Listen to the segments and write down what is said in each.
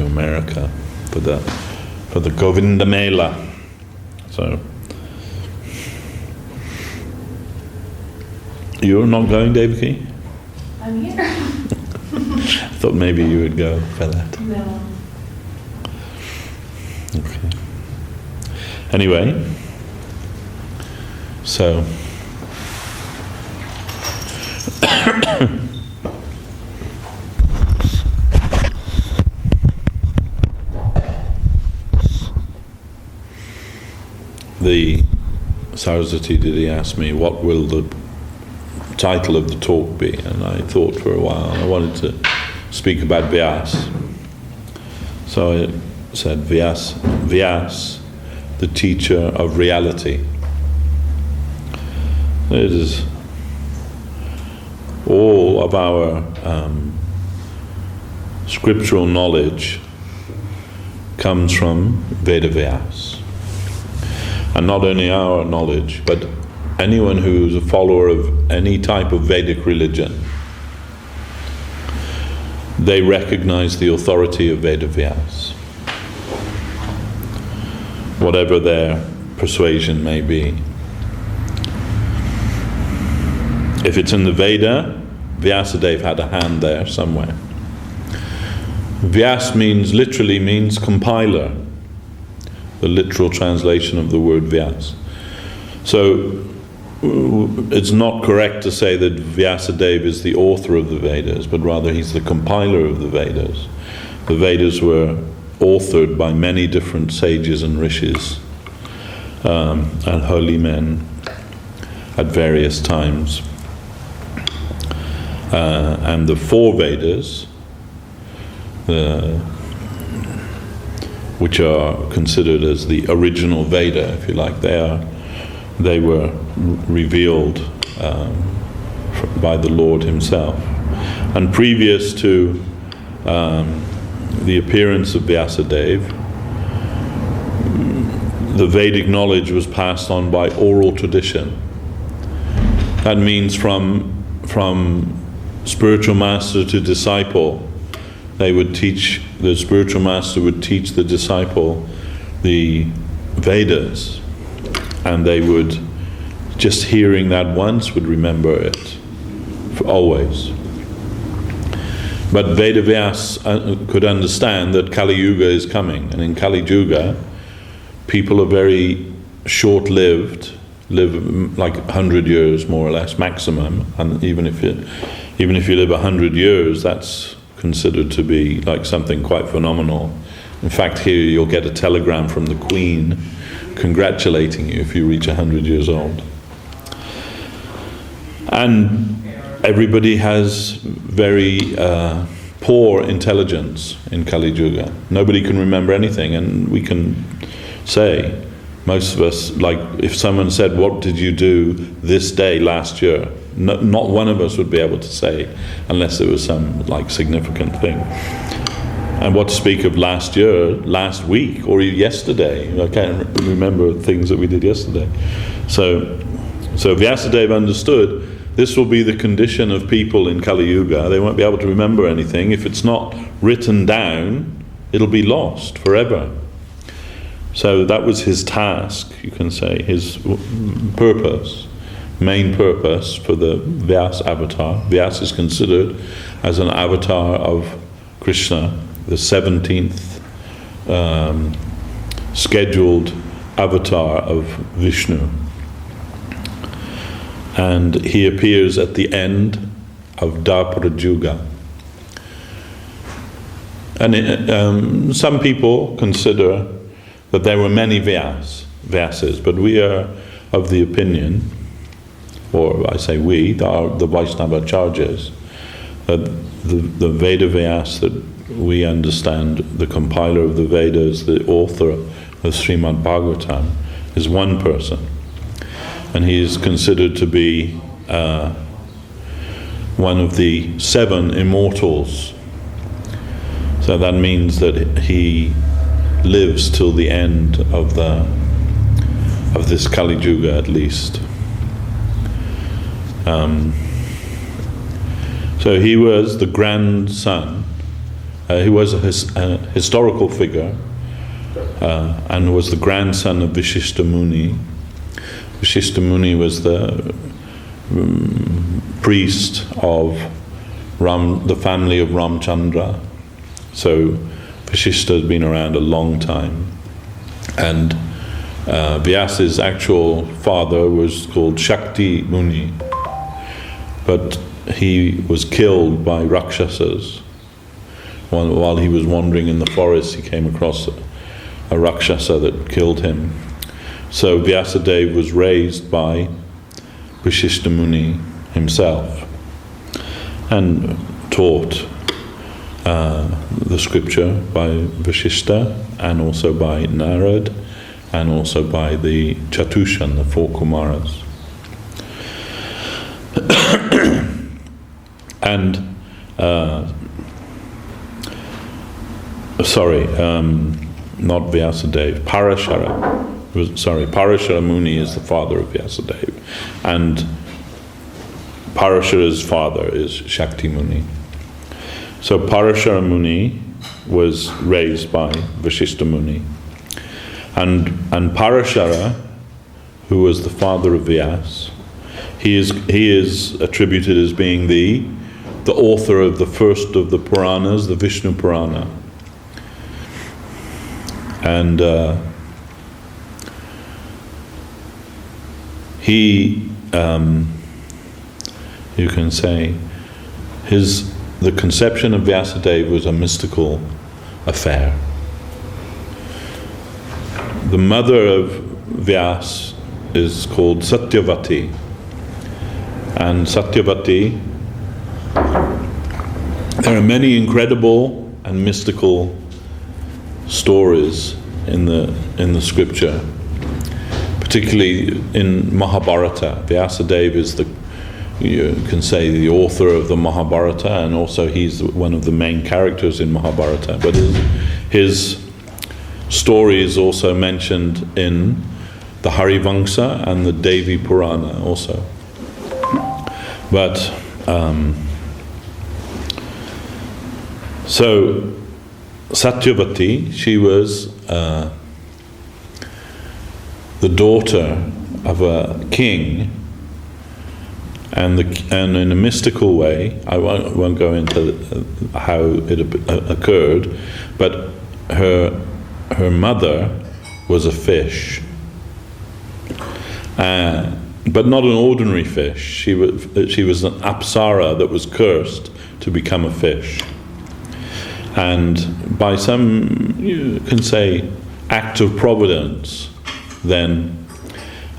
to America for the Govinda Mela. So you're not going, Devaki? I'm here. I thought maybe you would go for that. No. Okay. Anyway, so the Saraswati Didi asked me, what will the title of the talk be? And I thought for a while, I wanted to speak about Vyas. So I said, Vyas, the teacher of reality. It is all of our scriptural knowledge comes from Veda Vyas. And not only our knowledge, but anyone who's a follower of any type of Vedic religion, they recognize the authority of Veda Vyas, whatever their persuasion may be. If it's in the Veda, Vyasadeva had a hand there somewhere. Vyas literally means compiler, the literal translation of the word Vyas. So it's not correct to say that Vyasadeva is the author of the Vedas, but rather he's the compiler of the Vedas. The Vedas were authored by many different sages and rishis and holy men at various times. And the four Vedas, which are considered as the original Veda, if you like, they were revealed by the Lord himself. And previous to the appearance of Vyasadeva, the Vedic knowledge was passed on by oral tradition. That means from spiritual master to disciple, the spiritual master would teach the disciple the Vedas, and they would, just hearing that once, would remember it for always. But Veda Vyas could understand that Kali Yuga is coming, and in Kali Yuga, people are very short-lived, live like 100 years more or less maximum, and even if you live 100 years, that's considered to be like something quite phenomenal. In fact, here you'll get a telegram from the Queen congratulating you if you reach 100 years old. And everybody has very poor intelligence in Kali Yuga. Nobody can remember anything, and we can say, most of us, like if someone said, what did you do this day last year? Not one of us would be able to say, unless there was some like significant thing. And what to speak of last year, last week, or yesterday? I can't remember things that we did yesterday. So Vyasadeva understood this will be the condition of people in Kali Yuga. They won't be able to remember anything. If it's not written down, it'll be lost forever. So that was his task, you can say, his purpose, main purpose for the Vyas avatar. Vyas is considered as an avatar of Krishna, the 17th scheduled avatar of Vishnu. And he appears at the end of Dwapara Yuga. And some people consider that there were many Vyasas, but we are of the opinion, or I say we, the Vaishnava Acharyas, that the Veda Vyas that we understand, the compiler of the Vedas, the author of Srimad Bhagavatam, is one person. And he is considered to be one of the 7 immortals. So that means that he lives till the end of this Kali Yuga at least. So he was the grandson he was a historical figure, and was the grandson of Vashishta Muni. Vashishta Muni was the priest of the family of Ramchandra. So Vashishta has been around a long time. And Vyasa's actual father was called Shakti Muni, but he was killed by Rakshasas. While he was wandering in the forest, he came across a Rakshasa that killed him. So Vyasadeva was raised by Vashishta Muni himself and taught the scripture by Vashishta, and also by Narad, and also by the Chatushan, the 4 Kumaras. And not Vyasadeva, Parashara Muni is the father of Vyasadeva, and Parashara's father is Shakti Muni. So Parashara Muni was raised by Vashishta Muni, and Parashara, who was the father of Vyas, he is attributed as being the author of the first of the Puranas, the Vishnu Purana. And he, you can say, the conception of Vyasadeva was a mystical affair. The mother of Vyas is called Satyavati, and Satyavati, there are many incredible and mystical stories in the scripture, particularly in Mahabharata. Vyasadeva is you can say, the author of the Mahabharata, and also he's one of the main characters in Mahabharata. But his story is also mentioned in the Harivamsa and the Devi Purana also. But so Satyavati, she was the daughter of a king, and in a mystical way, I won't go into how it occurred, but her mother was a fish, but not an ordinary fish. She was an apsara that was cursed to become a fish. And by some, you can say, act of providence, then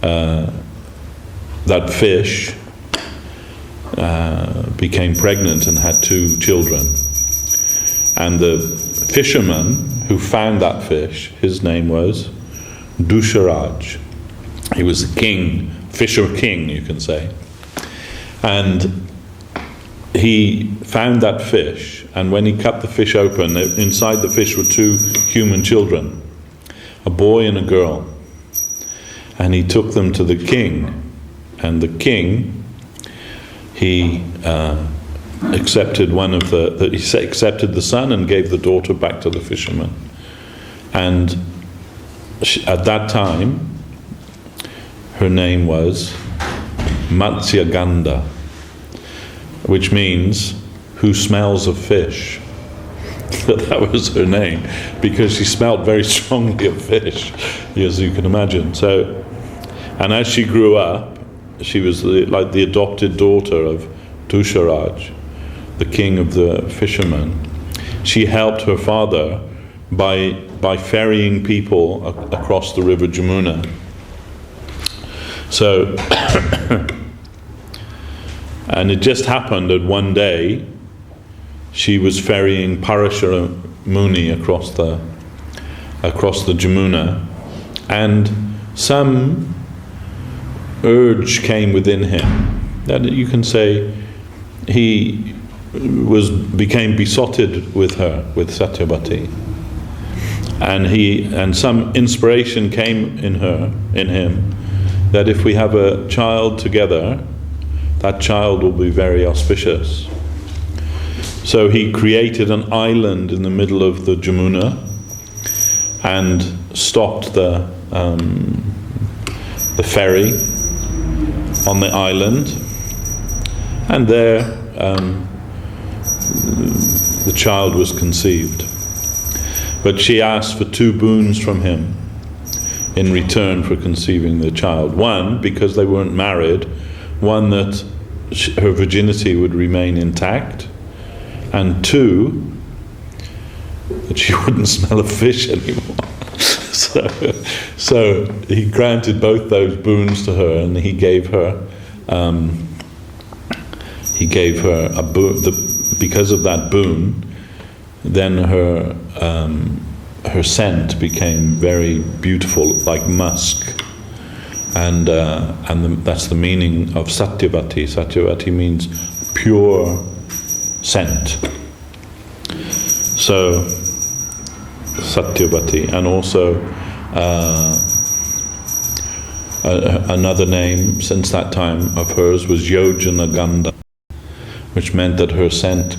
that fish became pregnant and had 2 children. And the fisherman who found that fish, his name was Dusharaj. He was a king, fisher king, you can say. And he found that fish, and when he cut the fish open, inside the fish were 2 human children, a boy and a girl. And he took them to the king, and the king, he accepted accepted the son and gave the daughter back to the fisherman. And at that time, her name was Matsyagandha, which means who smells of fish. That was her name, because she smelled very strongly of fish, as you can imagine. So, and as she grew up, she was like the adopted daughter of Dusharaj, the king of the fishermen. She helped her father by ferrying people across the river Jamuna. So, and it just happened that one day she was ferrying Parashara Muni across the Jamuna, and some urge came within him that you can say he became besotted with her, with Satyavati, and some inspiration came in him that if we have a child together, that child will be very auspicious. So he created an island in the middle of the Jamuna and stopped the ferry on the island, and there the child was conceived. But she asked for 2 boons from him in return for conceiving the child. One, because they weren't married, one, that her virginity would remain intact, and 2, that she wouldn't smell of fish anymore. So he granted both those boons to her, and he gave her a boon. Because of that boon, then her scent became very beautiful, like musk, and that's the meaning of Satyavati. Satyavati means pure scent. So Satyavati, and also another name since that time of hers was Yojana Gandha, which meant that her scent